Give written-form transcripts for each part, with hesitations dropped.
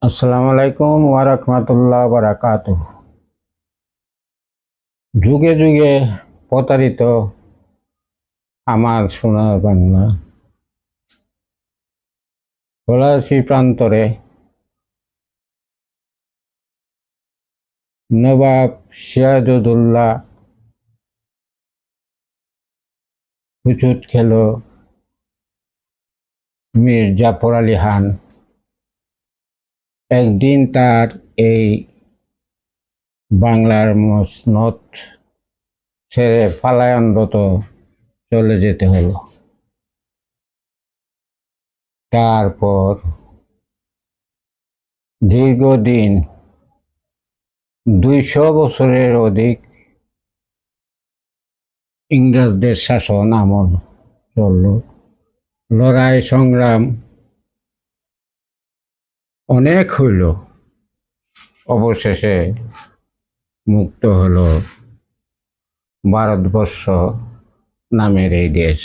আসসালামু আলাইকুম ওয়া রাহমাতুল্লাহি ওয়া বারাকাতুহু। যুগে যুগে প্রতারিত আমার সোনার বাংলা, ফরাসি প্রান্তরে নবাব সিরাজউদ্দৌলা হুজুট খেলো মীর জাফর আলী খান একদিন তার এই বাংলার মসনদ ছেড়ে পালায়নরত চলে যেতে হলো। তারপর দীর্ঘদিন 200 বছরের অধিক ইংরেজদের শাসন আমল চলল। লড়াই সংগ্রাম অনেক হইল, অবশেষে মুক্ত হলো ভারতবর্ষ নামের এই দেশ।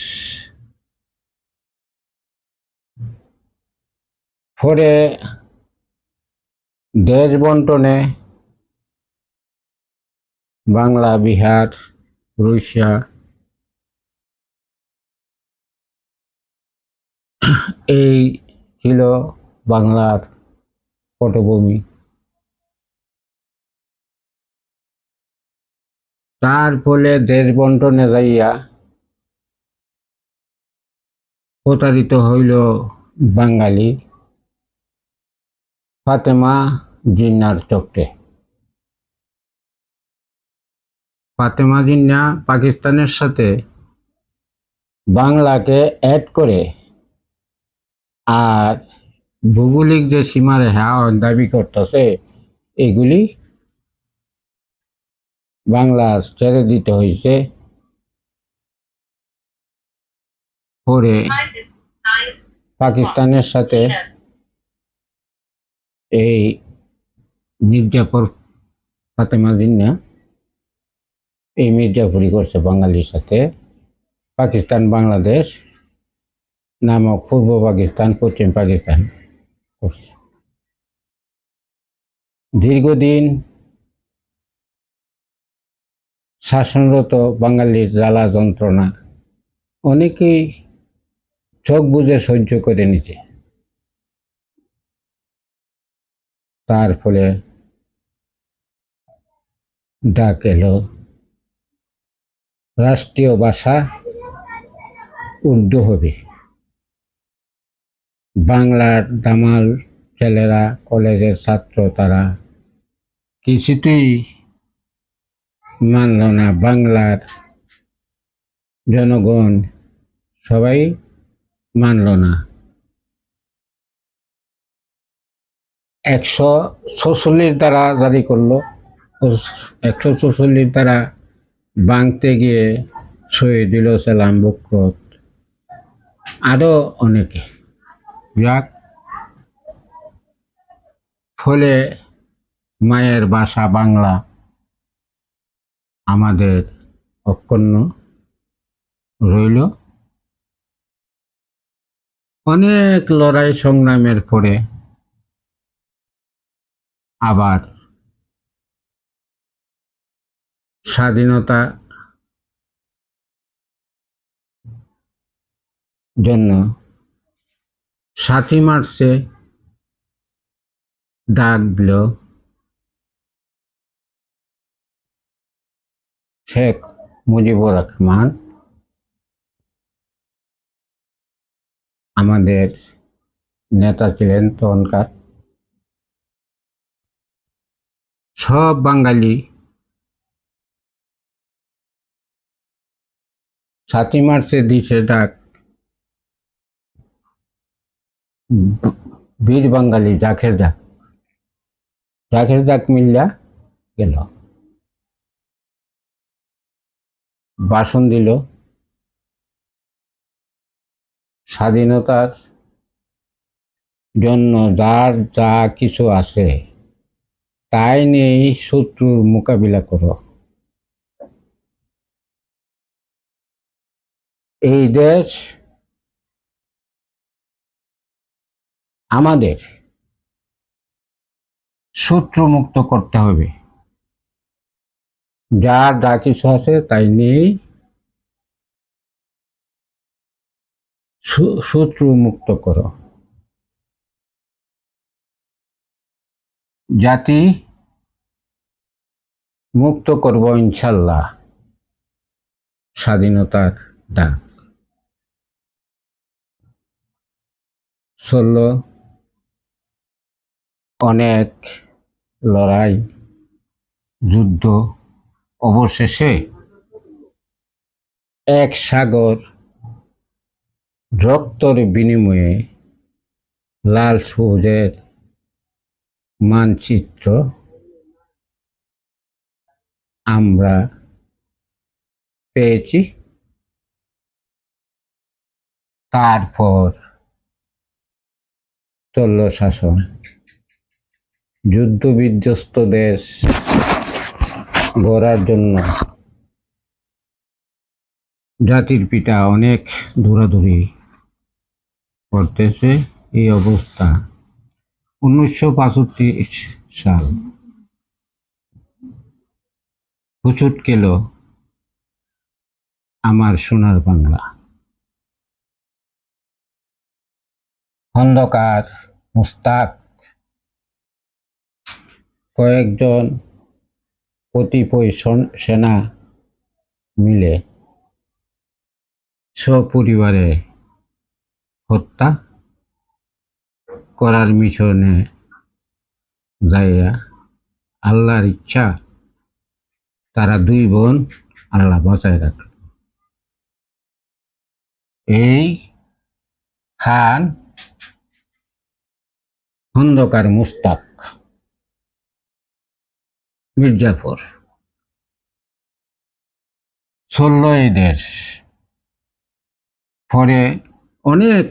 পরে দেশ বন্টনে বাংলা, বিহার, উড়িষ্যা এই ছিল বাংলার পটভূমি। তার ফলে দেশ বন্টনে যাইয়া প্রতারিত হইল বাঙালি ফাতেমা জিন্নার চক্রে। ফাতেমা জিন্না পাকিস্তানের সাথে বাংলাকে অ্যাড করে আর ভৌগোলিক যে সীমারেখা দাবি করতেছে এগুলি বাংলা ছেড়ে দিতে হয়েছে। পরে পাকিস্তানের সাথে এই মির্জাফর ফাতেমা জিন্না এই মির্জাফরি করছে বাঙালির সাথে। পাকিস্তান বাংলাদেশ নামক পূর্ব পাকিস্তান পশ্চিম পাকিস্তান করছে। দীর্ঘদিন শাসনরত বাঙালির জ্বালা যন্ত্রণা অনেকেই চোখ বুজে সহ্য করে নিতে। তার ফলে ডাক এলো রাষ্ট্রীয় ভাষা উর্দু হবে। বাংলার দামাল ছেলেরা, কলেজের ছাত্র, তারা কিছুতেই মানল না। বাংলার জনগণ সবাই মানল না। 146 ধারা জারি করলো। 146 ধারা ভাঙতে গিয়ে শহীদ দিল সালাম বকরত, আরো অনেকে। যাক, ফলে মায়ের ভাষা বাংলা আমাদের অক্ষুণ্ণ রইল। অনেক লড়াই সংগ্রামের পরে আবার স্বাধীনতা জন্য 7ই মার্চে ডাক দিল শেখ মুজিবুর রহমান। আমাদের নেতা ছিলেন তখনকার। সব বাঙালি 7ই মার্চে দিছে ডাক, বীর বাঙালি জাখের ডাক। জাখের ডাক মিল্লা গেল, ভাষণ দিল। স্বাধীনতার জন্য যার যা কিছু আছে তাই নিয়েই শত্রুর মোকাবিলা করো। এই দেশ আমাদের, শত্রু মুক্ত করতে হবে। যার যা কিছু আছে তাই নিয়েই শত্রু মুক্ত করো। জাতি মুক্ত করব ইনশাল্লাহ। স্বাধীনতার ডাক চলল, অনেক লড়াই যুদ্ধ, অবশেষে এক সাগর রক্তর বিনিময়ে লাল সবুজের মানচিত্র আমরা পেয়েছি। তারপর চলল শাসন, যুদ্ধ বিধ্বস্ত দেশ গড়ার জন্য জাতির পিতা অনেক দৌড়াদৌড়ি করতেছে। এই অবস্থা 1965 সাল হুচুট গেল আমার সোনার বাংলা। খন্দকার মুস্তাক কয়েকজন কতিপয় সেনা মিলে সপরিবারে হত্যা করার মিশনে যাইয়া আল্লাহর ইচ্ছা তারা দুই বোন আল্লাহ বাঁচায় রাখল। এই খান খন্দকার মুস্তাক মির্জাফর চলল এই দেশ। পরে অনেক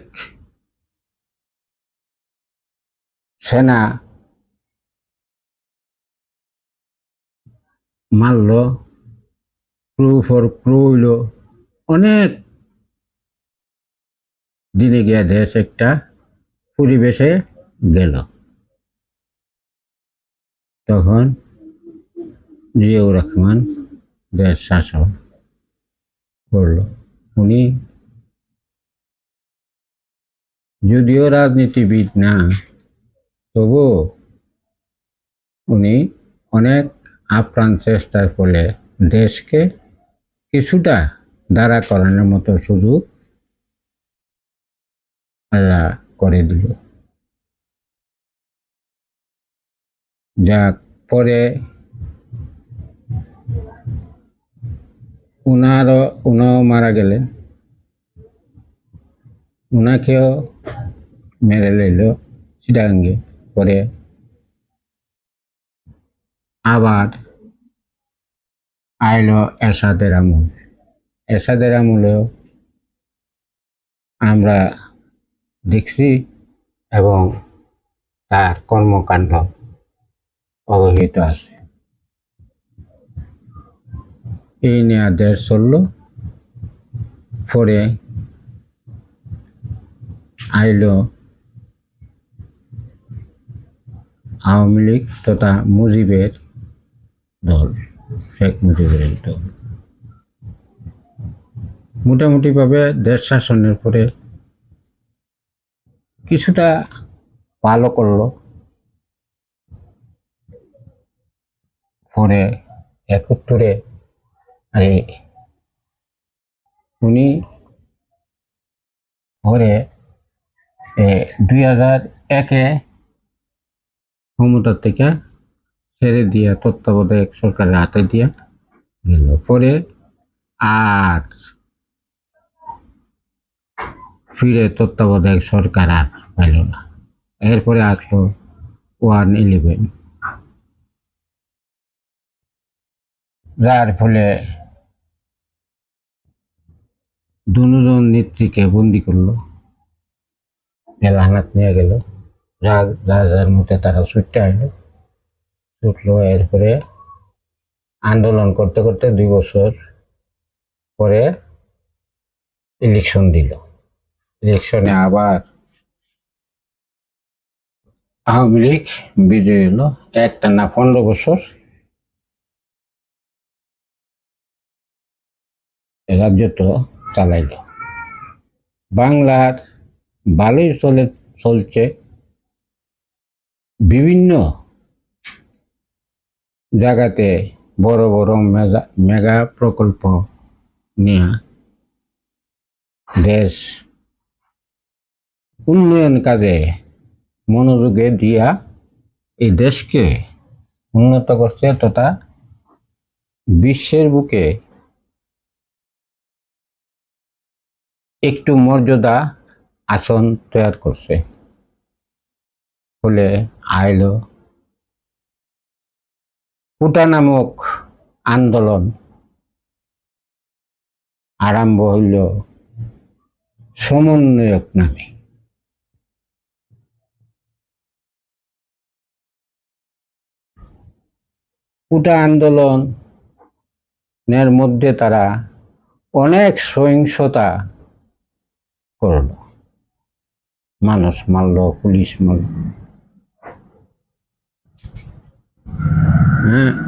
সেনা মারল, ক্রু ফর ক্রু হইল। অনেক দিনে গিয়া দেশ একটা পরিবেশে গেল। তখন জিয়াউর রহমান দেশ শাসন করল। উনি যদিও রাজনীতিবিদ না, তবু উনি অনেক আপ্রাণ চেষ্টার ফলে দেশকে কিছুটা দাঁড়া করানোর মতো সুযোগ আল্লাহ করে দিল। যাক, পরে উনাও মারা গেলেন, উনাকেও মেরে লইল চিটাগাঙ্গে। পরে আবার আইল এরশাদের আমল। এরশাদের আমলেও আমরা দেখছি এবং তার কর্মকাণ্ড অবহিত আছে। এই নিয়ে দেশ চলল। পরে আইল আওয়ামী লীগ তথা মুজিবের দল, শেখ মুজিবের দল। মোটামুটিভাবে দেশ শাসনের পরে কিছুটা ভালো করলো। পরে 71-এ উনি পরে 2001-এ ক্ষমতা থেকে ছেড়ে দিয়া তত্ত্বাবধায়ক সরকারের হাতে দিয়া গেল। পরে আর ফিরে তত্ত্বাবধায়ক সরকার আর পাইল না। এরপরে আসলো 111, যার ফলে দুজন নেত্রীকে বন্দি করলো, জেলহানাত নিয়ে গেল। যার মধ্যে তারা ছুটলো। এরপরে আন্দোলন করতে করতে 2 বছর পরে ইলেকশন দিল। ইলেকশনে আবার আওয়ামী লীগ বিজয়ী হলো, একটানা 15 বছর রাজত্ব চালাইল। বাংলার ভালোই চলছে, বিভিন্ন জায়গাতে বড় বড় মেগা প্রকল্প নিয়ে দেশ উন্নয়ন কাজে মনোযোগে দিয়া এই দেশকে উন্নত করছে, তথা বিশ্বের বুকে একটু মর্যাদা আসন তৈরি করছে। ফলে আইল কোটা নামক আন্দোলন আরম্ভ হইল সমন্বয়ক নামে। কোটা আন্দোলনের মধ্যে তারা অনেক সহিংসতা করল, মানুষ মারল, পুলিশ মারল।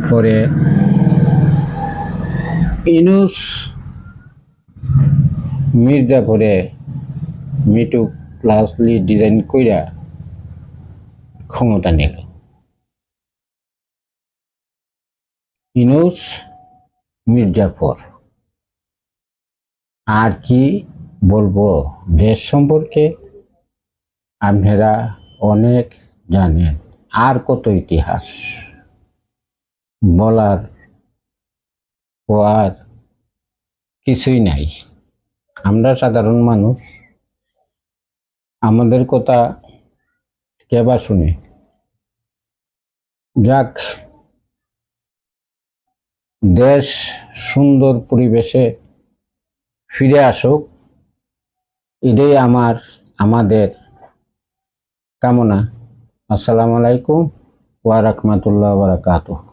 পরে ইউনূস মির্জাপুরে মিটু ক্লাসলি ডিজাইন কইরা ক্ষমতা নিল। ইউনূস মির্জাপুর আর কি বলবো দেশ সম্পর্কে, আপনারা অনেক জানেন, আর কত ইতিহাস বলার আর কিছুই নাই। আমরা সাধারণ মানুষ, আমাদের কথা কেবা শুনে। যাক, দেশ সুন্দর পরিবেশে ফিরে আসুক, এটাই আমাদের কামনা। আসসালামু আলাইকুম ওয়া রাহমাতুল্লাহি ওয়া বারাকাতুহু।